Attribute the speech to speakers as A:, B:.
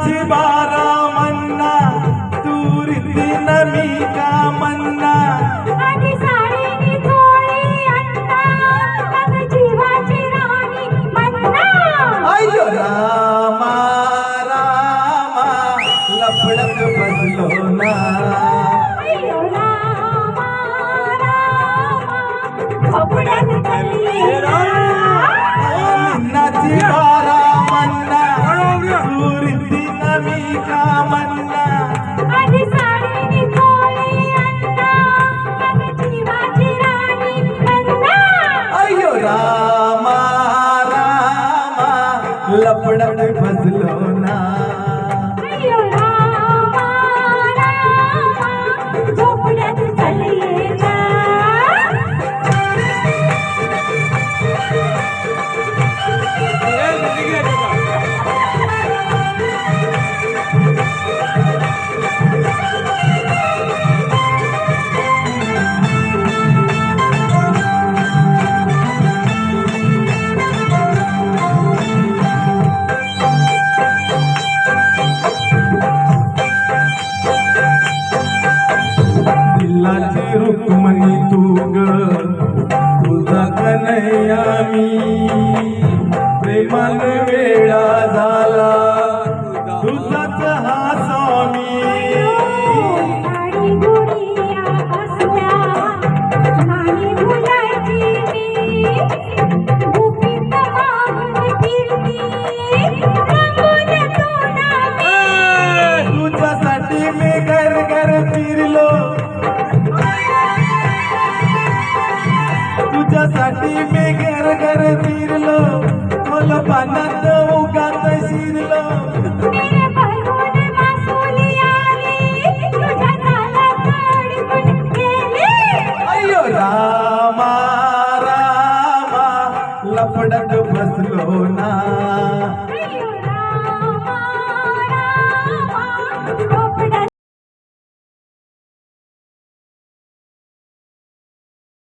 A: निन्नाची बारा मन्ना तुरीती नमी का मन्ना
B: आधी साडीनी थोडी अन्ना मग जीवाची राणी मन्ना
A: अय्यो रामा रामा लफडत बसलो ना
B: अय्यो रामा रामा कपड्यात चालली
A: निन्नाची बारा मन्ना तुरीती नमी का मन्ना
B: आधी साडीनी थोडी अन्ना मग जीवाची राणी मन्ना
A: अय्यो रामा रामा लफडत बसलो ना
B: अय्यो रामा रामा झोपड्यात चालली ना
A: दिलाची रुक्मणी तू ग तुझा कन्हैया मी प्रेमान वेळा झाला तुझाच हा स्वामी
B: गाडी गुडिया बसल्या नाही भुलायची मी गुपित मागून फिरती रंगून तोंडा मी
A: तुझ्यासाठी मी घर घर फिरलो तुझ्यासाठी मी घर घर फिरलो मला पाण्यात उगाच शिरलो
B: मेरे भरून मासुली आली तुझ्या गालात अडकून गेली
A: अय्यो रामा रामा लफडत बसलो ना
B: अय्यो